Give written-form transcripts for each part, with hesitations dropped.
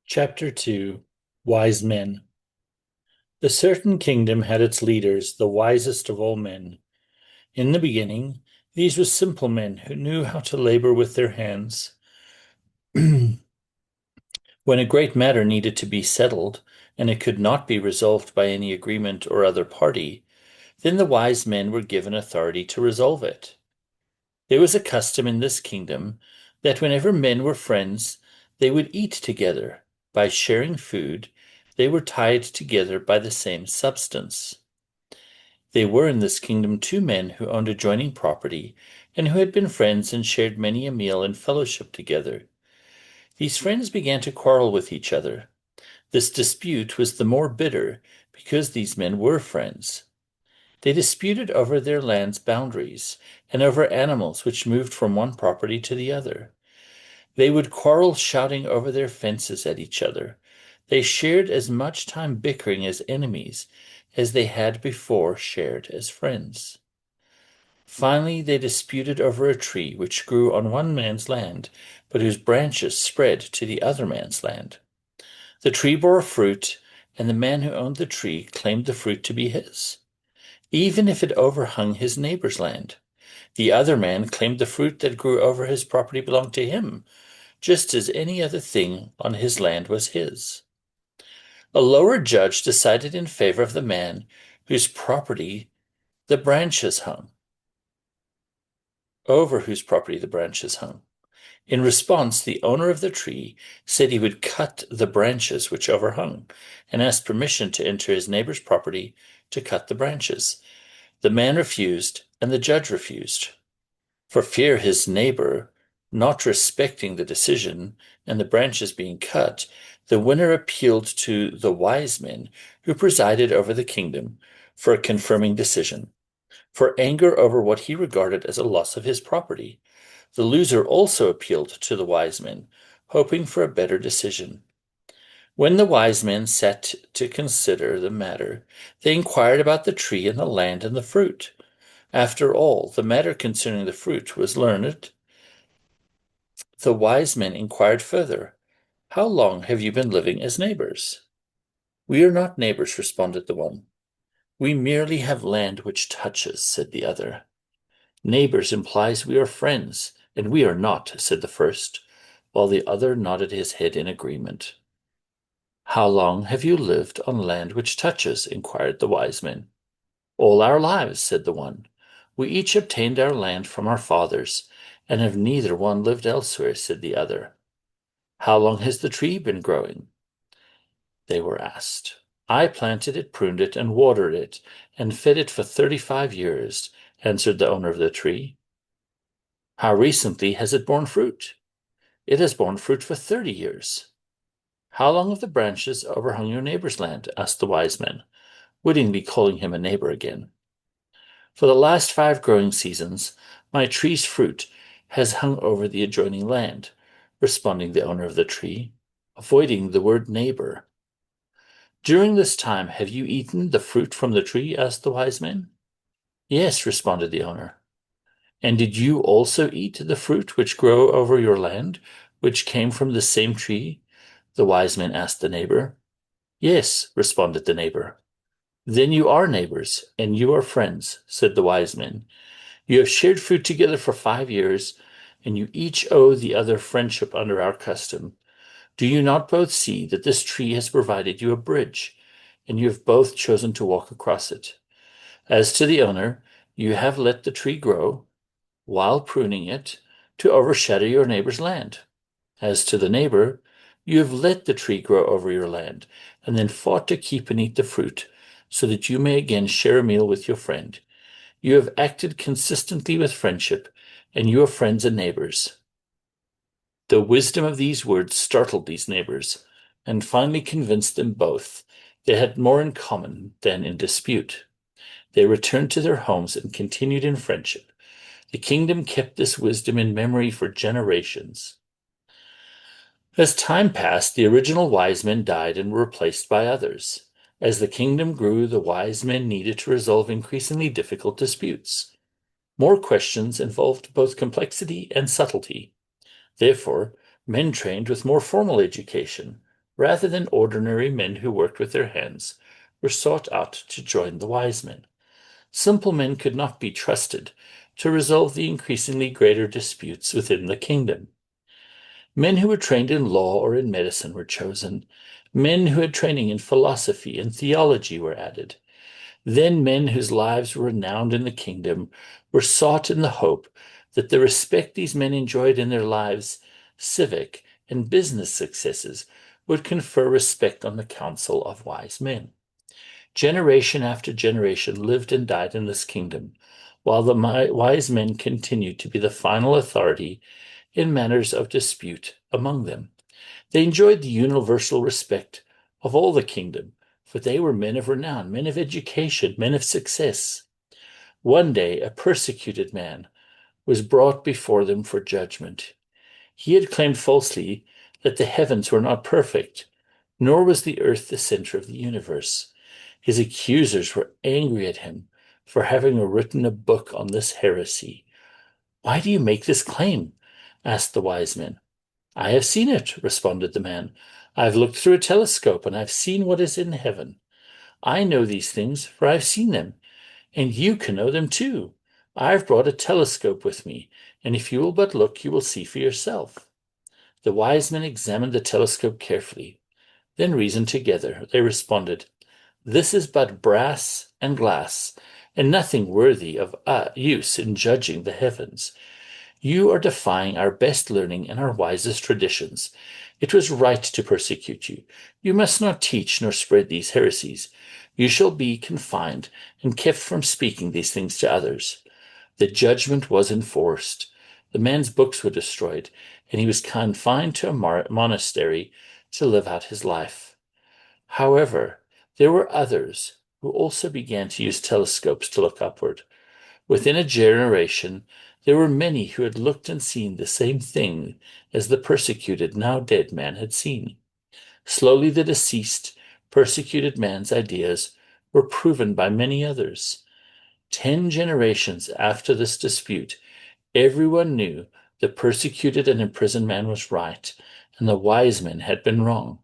Chapter 2 Wise Men. A certain kingdom had its leaders, the wisest of all men. In the beginning, these were simple men who knew how to labor with their hands. When a great matter needed to be settled, and it could not be resolved by any agreement or other party, then the wise men were given authority to resolve it. There was a custom in this kingdom that whenever men were friends, they would eat together. By sharing food, they were tied together by the same substance. There were in this kingdom two men who owned adjoining property, and who had been friends and shared many a meal and fellowship together. These friends began to quarrel with each other. This dispute was the more bitter because these men were friends. They disputed over their land's boundaries and over animals which moved from one property to the other. They would quarrel shouting over their fences at each other. They shared as much time bickering as enemies as they had before shared as friends. Finally, they disputed over a tree which grew on one man's land, but whose branches spread to the other man's land. The tree bore fruit, and the man who owned the tree claimed the fruit to be his, even if it overhung his neighbor's land. The other man claimed the fruit that grew over his property belonged to him, just as any other thing on his land was his. A lower judge decided in favor of the man whose property the branches hung, over whose property the branches hung. In response, the owner of the tree said he would cut the branches which overhung, and asked permission to enter his neighbor's property to cut the branches. The man refused, and the judge refused. For fear his neighbor not respecting the decision and the branches being cut, the winner appealed to the wise men who presided over the kingdom for a confirming decision, for anger over what he regarded as a loss of his property. The loser also appealed to the wise men, hoping for a better decision. When the wise men sat to consider the matter, they inquired about the tree and the land and the fruit. After all, the matter concerning the fruit was learned. The wise men inquired further, "How long have you been living as neighbors?" "We are not neighbors," responded the one. "We merely have land which touches," said the other. "Neighbors implies we are friends, and we are not," said the first, while the other nodded his head in agreement. "How long have you lived on land which touches?" inquired the wise men. "All our lives," said the one. "We each obtained our land from our fathers, and have neither one lived elsewhere," said the other. "How long has the tree been growing?" they were asked. "I planted it, pruned it, and watered it, and fed it for 35 years," answered the owner of the tree. "How recently has it borne fruit?" "It has borne fruit for 30 years." "How long have the branches overhung your neighbor's land?" asked the wise men, wittingly calling him a neighbor again. "For the last 5 growing seasons, my tree's fruit has hung over the adjoining land," responded the owner of the tree, avoiding the word neighbor. "During this time, have you eaten the fruit from the tree?" asked the wise men. "Yes," responded the owner. "And did you also eat the fruit which grew over your land, which came from the same tree?" the wise men asked the neighbor. "Yes," responded the neighbor. "Then you are neighbors, and you are friends," said the wise men. "You have shared food together for 5 years, and you each owe the other friendship under our custom. Do you not both see that this tree has provided you a bridge, and you have both chosen to walk across it? As to the owner, you have let the tree grow, while pruning it, to overshadow your neighbor's land. As to the neighbor, you have let the tree grow over your land, and then fought to keep and eat the fruit, so that you may again share a meal with your friend. You have acted consistently with friendship, and you are friends and neighbors." The wisdom of these words startled these neighbors, and finally convinced them both they had more in common than in dispute. They returned to their homes and continued in friendship. The kingdom kept this wisdom in memory for generations. As time passed, the original wise men died and were replaced by others. As the kingdom grew, the wise men needed to resolve increasingly difficult disputes. More questions involved both complexity and subtlety. Therefore, men trained with more formal education rather than ordinary men who worked with their hands, were sought out to join the wise men. Simple men could not be trusted to resolve the increasingly greater disputes within the kingdom. Men who were trained in law or in medicine were chosen. Men who had training in philosophy and theology were added. Then men whose lives were renowned in the kingdom were sought in the hope that the respect these men enjoyed in their lives, civic and business successes, would confer respect on the council of wise men. Generation after generation lived and died in this kingdom, while the wise men continued to be the final authority in matters of dispute among them. They enjoyed the universal respect of all the kingdom, for they were men of renown, men of education, men of success. One day, a persecuted man was brought before them for judgment. He had claimed falsely that the heavens were not perfect, nor was the earth the center of the universe. His accusers were angry at him for having written a book on this heresy. "Why do you make this claim?" asked the wise men. "I have seen it," responded the man. "I have looked through a telescope, and I have seen what is in heaven. I know these things, for I have seen them, and you can know them too. I have brought a telescope with me, and if you will but look, you will see for yourself." The wise men examined the telescope carefully, then reasoned together. They responded, "This is but brass and glass, and nothing worthy of use in judging the heavens. You are defying our best learning and our wisest traditions. It was right to persecute you. You must not teach nor spread these heresies. You shall be confined and kept from speaking these things to others." The judgment was enforced. The man's books were destroyed, and he was confined to a monastery to live out his life. However, there were others who also began to use telescopes to look upward. Within a generation, there were many who had looked and seen the same thing as the persecuted, now dead man had seen. Slowly, the deceased, persecuted man's ideas were proven by many others. 10 generations after this dispute, everyone knew the persecuted and imprisoned man was right, and the wise men had been wrong.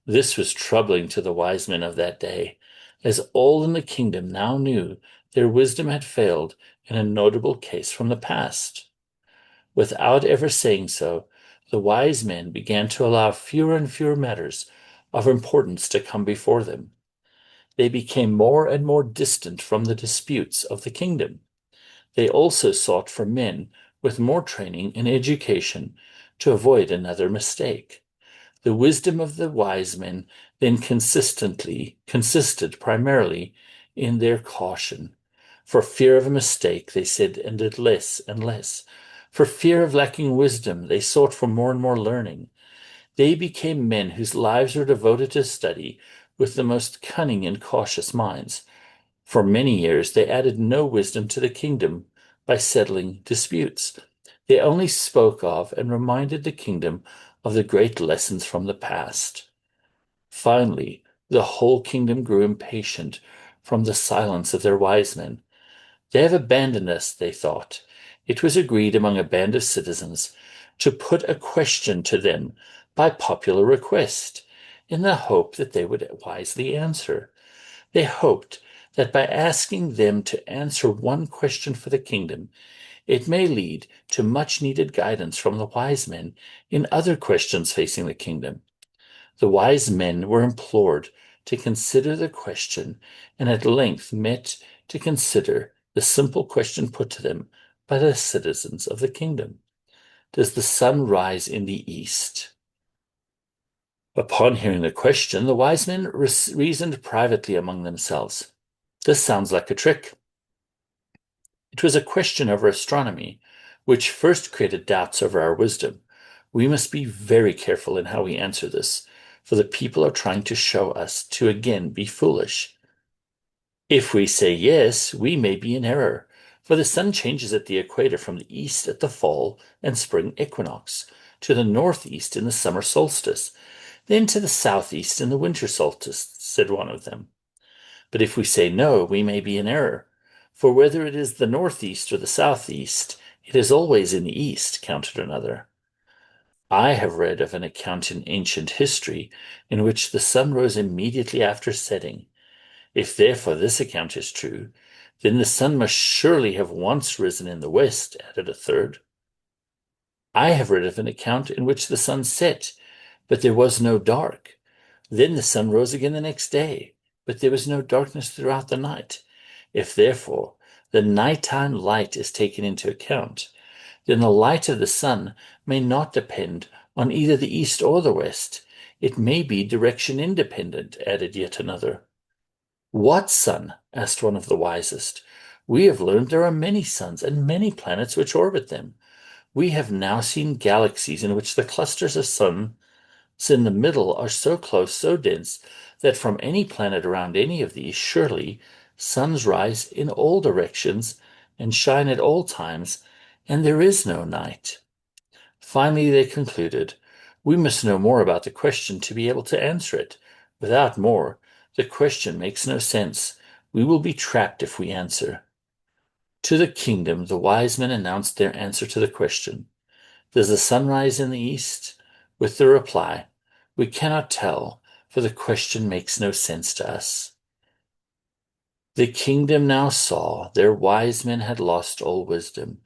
This was troubling to the wise men of that day, as all in the kingdom now knew their wisdom had failed in a notable case from the past. Without ever saying so, the wise men began to allow fewer and fewer matters of importance to come before them. They became more and more distant from the disputes of the kingdom. They also sought for men with more training and education to avoid another mistake. The wisdom of the wise men then consisted primarily in their caution. For fear of a mistake, they said and did less and less. For fear of lacking wisdom, they sought for more and more learning. They became men whose lives were devoted to study with the most cunning and cautious minds. For many years, they added no wisdom to the kingdom by settling disputes. They only spoke of and reminded the kingdom of the great lessons from the past. Finally, the whole kingdom grew impatient from the silence of their wise men. "They have abandoned us," they thought. It was agreed among a band of citizens to put a question to them by popular request, in the hope that they would wisely answer. They hoped that by asking them to answer one question for the kingdom, it may lead to much needed guidance from the wise men in other questions facing the kingdom. The wise men were implored to consider the question, and at length met to consider the simple question put to them by the citizens of the kingdom: "Does the sun rise in the east?" Upon hearing the question, the wise men reasoned privately among themselves. "This sounds like a trick." It was a question over astronomy, which first created doubts over our wisdom. We must be very careful in how we answer this, for the people are trying to show us to again be foolish. If we say yes, we may be in error, for the sun changes at the equator from the east at the fall and spring equinox, to the northeast in the summer solstice, then to the southeast in the winter solstice, said one of them. But if we say no, we may be in error, for whether it is the northeast or the southeast, it is always in the east, countered another. I have read of an account in ancient history in which the sun rose immediately after setting. If therefore this account is true, then the sun must surely have once risen in the west, added a third. I have read of an account in which the sun set, but there was no dark. Then the sun rose again the next day, but there was no darkness throughout the night. If therefore the nighttime light is taken into account, then the light of the sun may not depend on either the east or the west. It may be direction independent, added yet another. What sun? Asked one of the wisest. We have learned there are many suns and many planets which orbit them. We have now seen galaxies in which the clusters of suns in the middle are so close, so dense, that from any planet around any of these, surely suns rise in all directions and shine at all times, and there is no night. Finally, they concluded, we must know more about the question to be able to answer it. Without more, the question makes no sense. We will be trapped if we answer. To the kingdom, the wise men announced their answer to the question. Does the sun rise in the east? With the reply, we cannot tell, for the question makes no sense to us. The kingdom now saw their wise men had lost all wisdom.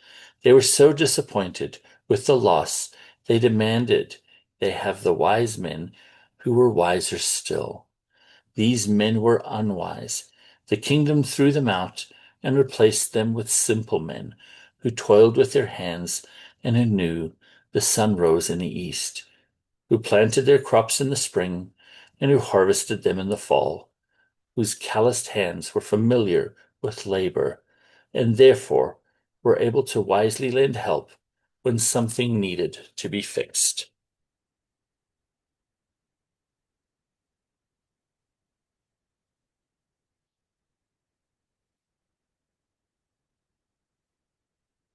They were so disappointed with the loss, they demanded they have the wise men who were wiser still. These men were unwise. The kingdom threw them out and replaced them with simple men who toiled with their hands and who knew the sun rose in the east, who planted their crops in the spring and who harvested them in the fall, whose calloused hands were familiar with labor and therefore were able to wisely lend help when something needed to be fixed.